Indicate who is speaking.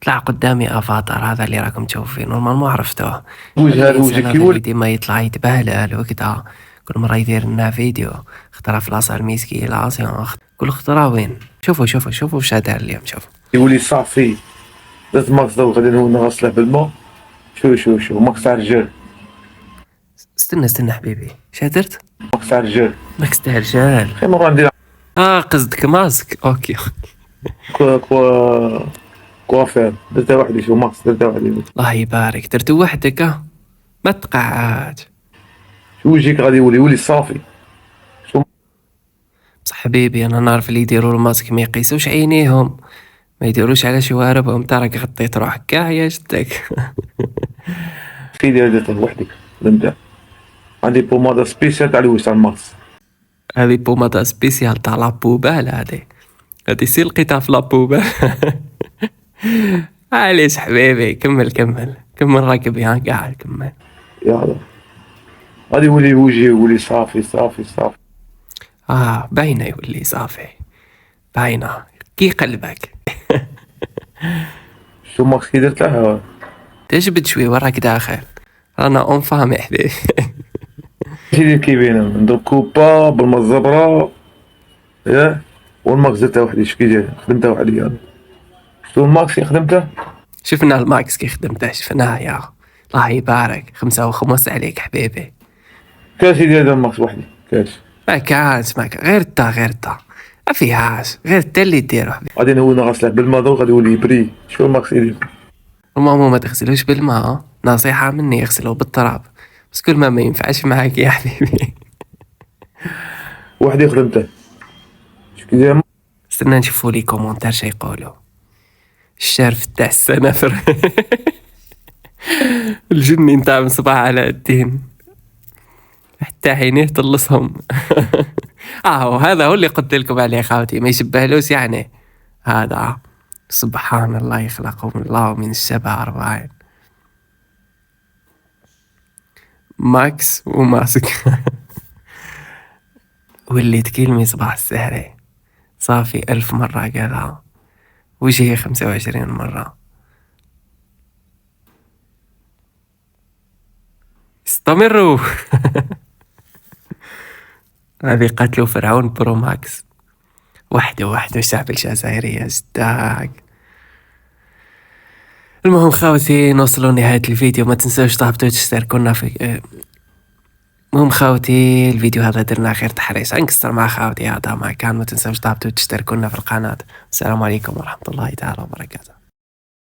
Speaker 1: طلع قدامي افاتار هذا اللي راكم تشوفين نورمال ما عرفته.
Speaker 2: وجه هذا
Speaker 1: الإنسان
Speaker 2: وجهك
Speaker 1: هذا
Speaker 2: يولي.
Speaker 1: اللي ديما يطلع يتبهلل وكذا، كل مرة يدير لنا فيديو اخترع في لاصال ميسكي لاسيون كل اختراع وين. شوفوا وش دار اليوم. شوفوا
Speaker 2: يولي صافي. درت ماكس دابا غادي نغسله بالماء. شو ماكس تاع الرجال.
Speaker 1: استنى حبيبي، اش درت؟
Speaker 2: ماكس تاع الرجال.
Speaker 1: ماكس تاع رجال.
Speaker 2: خير مرة ندير
Speaker 1: قصدك ماسك. اوكي
Speaker 2: كوافير. درتها وحدي. شو ماكس درتها وحدي.
Speaker 1: الله يبارك، درتو وحدك ما تقعد.
Speaker 2: شو وجهك غادي يولي صافي.
Speaker 1: بصح حبيبي انا نعرف اللي يديروا الماسك ما يقيسوش عينيهم، ما يديروش على شواربهم، تراك غطيت روحك كاع يا جدك.
Speaker 2: سيدي درتها وحدك. خدمتها. عندي بومادا سبيسيال تاع الوش تاع الماكس.
Speaker 1: هذه بومادا سبيسيال تاع لابوبال. هذه سي لقيتها في لابوبال. علاش حبيبي، كمل راكب يا قاع كمل.
Speaker 2: يلا غادي يولي وجهي يولي صافي.
Speaker 1: باينه يولي صافي، باينه كي قلبك.
Speaker 2: شو ماكس كي درتها.
Speaker 1: تجبد شوي وراك داخل، انا اون فام يا حبيبي.
Speaker 2: سيدي كيبينا ندير كوبا بالما الزبرة ياه. والماكس درتها وحدي. شكي داير خدمتها وحدي. هذا شتو الماكس اللي خدمته.
Speaker 1: شفنا الماكس كي خدمته، شفناه يا الله يبارك. 5 عليك حبيبي.
Speaker 2: كاش يدير الماكس وحدي. كاش
Speaker 1: ما كانش غير تا ما فيهاش غير تا اللي ديرو حبيبي.
Speaker 2: غادي نولي نغسله بالما دو غادي يولي يبري. شو الماكس يدير.
Speaker 1: المهم ما تغسلوش بالماء، نصيحة مني يغسلوه بالتراب، بس كل ما ينفعش معاك يا حبيبي.
Speaker 2: وحدي خدمته. شكي داير.
Speaker 1: استنى نشوفوا لي كومونتير شي يقولوا. الشرف تاع السنافر. الجني نتاع مصباح علاء الدين حتى عينيه طلصهم. هذا هو اللي قلت لكم عليه خاوتي، ما يشبهلوش يعني. هذا سبحان الله يخلقهم الله من الشبه 40. ماكس وماسك. واللي تكلمي صباح السهري صافي 1000 مرة قالها، وجهي 25 مرة. استمروا. هذه قتلوا فرعون برو ماكس وحده الشعب الجزائري ازداق. المهم خاوتي نوصلوا نهاية الفيديو، ما تنسوش تهبطوا تشتركونا في المهم خاوتي الفيديو هذا درنا غير تحريص انكسر مع خاوتي، هذا ما كان. ما تنسوش تهبطوا تشتركونا في القناة. السلام عليكم ورحمة الله تعالى وبركاته.